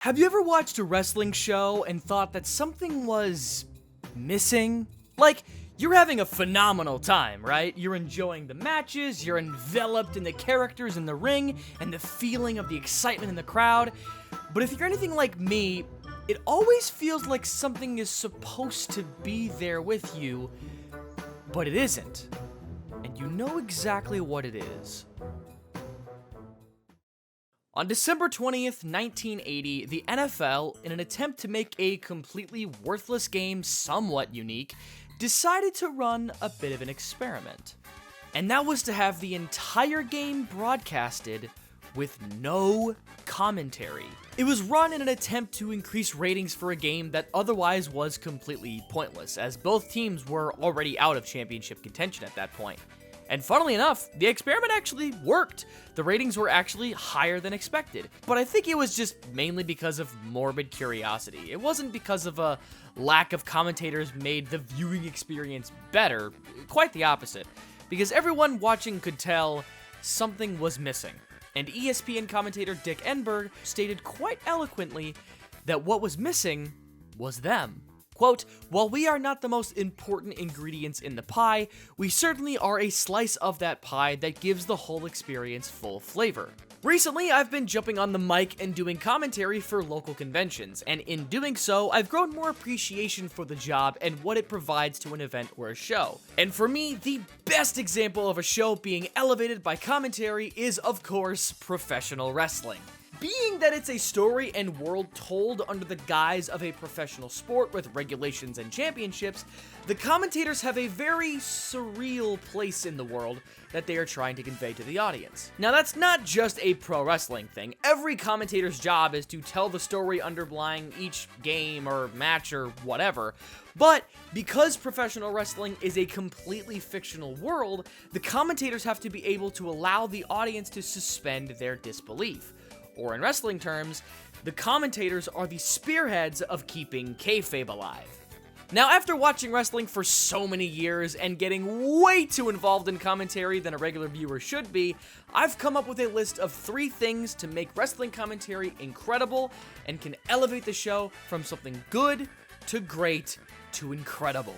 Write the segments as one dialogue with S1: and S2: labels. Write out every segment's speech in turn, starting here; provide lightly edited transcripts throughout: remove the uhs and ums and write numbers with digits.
S1: Have you ever watched a wrestling show and thought that something was missing? Like, you're having a phenomenal time, right? You're enjoying the matches, you're enveloped in the characters in the ring, and the feeling of the excitement in the crowd. But if you're anything like me, it always feels like something is supposed to be there with you, but it isn't. And you know exactly what it is. On December 20th, 1980, the NFL, in an attempt to make a completely worthless game somewhat unique, decided to run a bit of an experiment. And that was to have the entire game broadcasted with no commentary. It was run in an attempt to increase ratings for a game that otherwise was completely pointless, as both teams were already out of championship contention at that point. And funnily enough, the experiment actually worked. The ratings were actually higher than expected. But I think it was just mainly because of morbid curiosity. It wasn't because of a lack of commentators made the viewing experience better. Quite the opposite. Because everyone watching could tell something was missing. And ESPN commentator Dick Enberg stated quite eloquently that what was missing was them. Quote, "While we are not the most important ingredients in the pie, we certainly are a slice of that pie that gives the whole experience full flavor." Recently, I've been jumping on the mic and doing commentary for local conventions, and in doing so, I've grown more appreciation for the job and what it provides to an event or a show. And for me, the best example of a show being elevated by commentary is, of course, professional wrestling. Being that it's a story and world told under the guise of a professional sport with regulations and championships, the commentators have a very surreal place in the world that they are trying to convey to the audience. Now, that's not just a pro wrestling thing. Every commentator's job is to tell the story underlying each game or match or whatever. But because professional wrestling is a completely fictional world, the commentators have to be able to allow the audience to suspend their disbelief. Or in wrestling terms, the commentators are the spearheads of keeping kayfabe alive. Now, after watching wrestling for so many years and getting way too involved in commentary than a regular viewer should be, I've come up with a list of 3 things to make wrestling commentary incredible and can elevate the show from something good to great to incredible.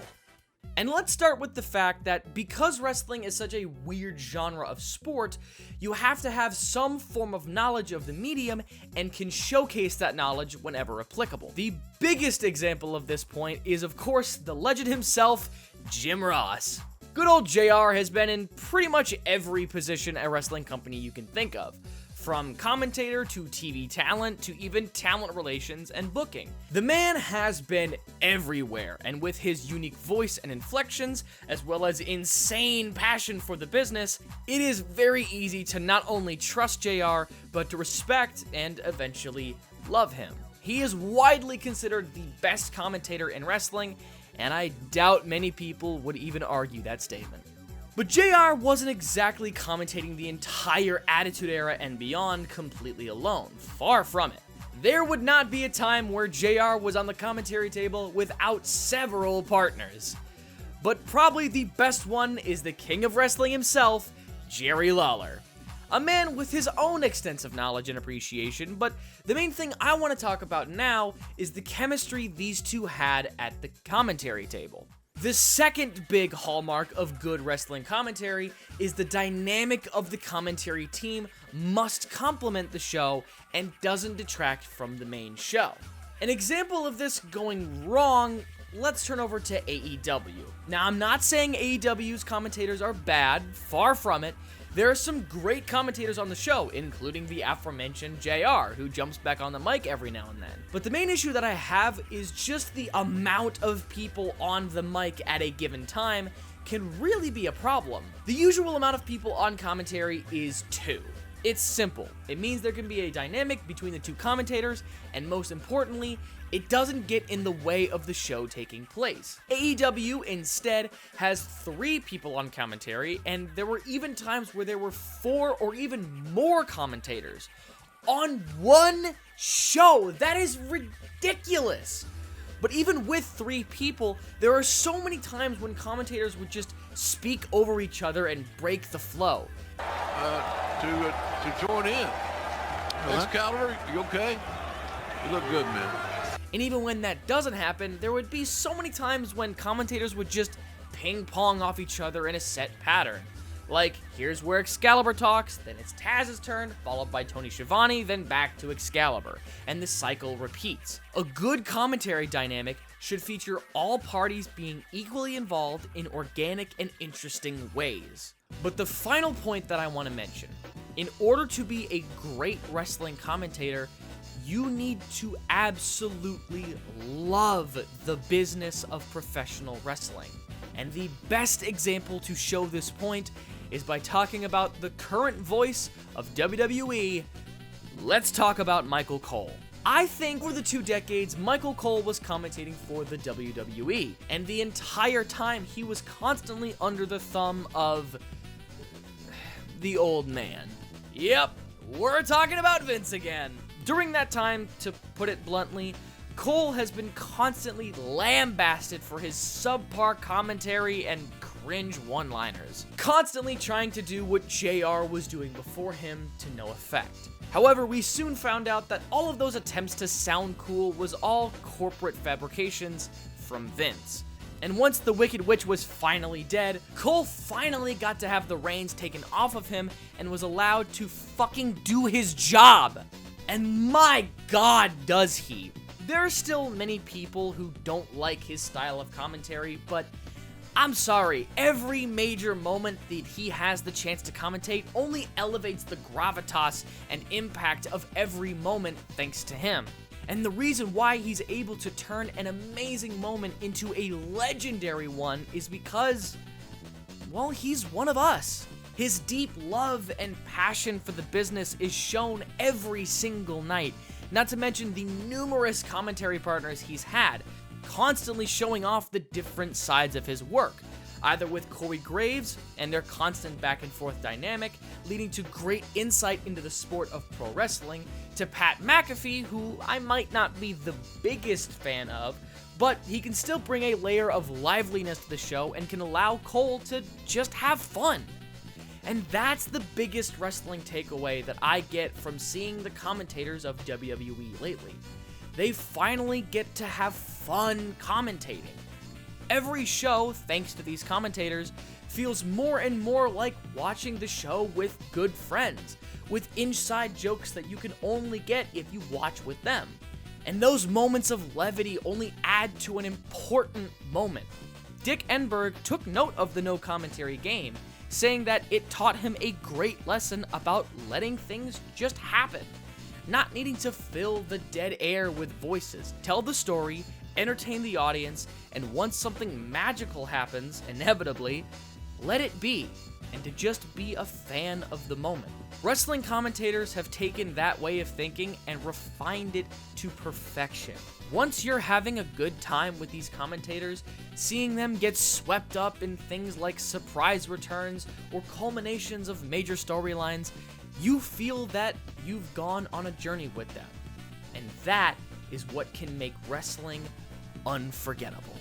S1: And let's start with the fact that because wrestling is such a weird genre of sport, you have to have some form of knowledge of the medium and can showcase that knowledge whenever applicable. The biggest example of this point is, of course, the legend himself, Jim Ross. Good old JR has been in pretty much every position a wrestling company you can think of. From commentator to TV talent to even talent relations and booking. The man has been everywhere, and with his unique voice and inflections, as well as insane passion for the business, it is very easy to not only trust JR, but to respect and eventually love him. He is widely considered the best commentator in wrestling, and I doubt many people would even argue that statement. But JR wasn't exactly commentating the entire Attitude Era and beyond completely alone. Far from it. There would not be a time where JR was on the commentary table without several partners. But probably the best one is the king of wrestling himself, Jerry Lawler. A man with his own extensive knowledge and appreciation, but the main thing I want to talk about now is the chemistry these two had at the commentary table. The second big hallmark of good wrestling commentary is the dynamic of the commentary team must complement the show and doesn't detract from the main show. An example of this going wrong, let's turn over to AEW. Now, I'm not saying AEW's commentators are bad, far from it. There are some great commentators on the show, including the aforementioned JR, who jumps back on the mic every now and then. But the main issue that I have is just the amount of people on the mic at a given time can really be a problem. The usual amount of people on commentary is 2. It's simple. It means there can be a dynamic between the 2 commentators, and most importantly, it doesn't get in the way of the show taking place. AEW instead has 3 people on commentary, and there were even times where there were 4 or even more commentators on one show. That is ridiculous. But even with 3 people, there are so many times when commentators would just speak over each other and break the flow.
S2: To join in. Miss Calvert, you okay? You look good, man.
S1: And even when that doesn't happen, there would be so many times when commentators would just ping-pong off each other in a set pattern. Like, here's where Excalibur talks, then it's Taz's turn, followed by Tony Schiavone, then back to Excalibur, and the cycle repeats. A good commentary dynamic should feature all parties being equally involved in organic and interesting ways. But the final point that I want to mention, in order to be a great wrestling commentator, you need to absolutely love the business of professional wrestling. And the best example to show this point is by talking about the current voice of WWE. Let's talk about Michael Cole. I think over the 2 decades, Michael Cole was commentating for the WWE, and the entire time he was constantly under the thumb of the old man. Yep, we're talking about Vince again. During that time, to put it bluntly, Cole has been constantly lambasted for his subpar commentary and cringe one-liners, constantly trying to do what JR was doing before him to no effect. However, we soon found out that all of those attempts to sound cool was all corporate fabrications from Vince. And once the Wicked Witch was finally dead, Cole finally got to have the reins taken off of him and was allowed to fucking do his job. And my god, does he. There are still many people who don't like his style of commentary, but I'm sorry, every major moment that he has the chance to commentate only elevates the gravitas and impact of every moment thanks to him. And the reason why he's able to turn an amazing moment into a legendary one is because, well, he's one of us. His deep love and passion for the business is shown every single night, not to mention the numerous commentary partners he's had, constantly showing off the different sides of his work, either with Corey Graves and their constant back and forth dynamic, leading to great insight into the sport of pro wrestling, to Pat McAfee, who I might not be the biggest fan of, but he can still bring a layer of liveliness to the show and can allow Cole to just have fun. And that's the biggest wrestling takeaway that I get from seeing the commentators of WWE lately. They finally get to have fun commentating. Every show, thanks to these commentators, feels more and more like watching the show with good friends, with inside jokes that you can only get if you watch with them. And those moments of levity only add to an important moment. Dick Enberg took note of the no commentary game, saying that it taught him a great lesson about letting things just happen, not needing to fill the dead air with voices, tell the story, entertain the audience, and once something magical happens, inevitably, let it be, and to just be a fan of the moment. Wrestling commentators have taken that way of thinking and refined it to perfection. Once you're having a good time with these commentators, seeing them get swept up in things like surprise returns or culminations of major storylines, you feel that you've gone on a journey with them. And that is what can make wrestling unforgettable.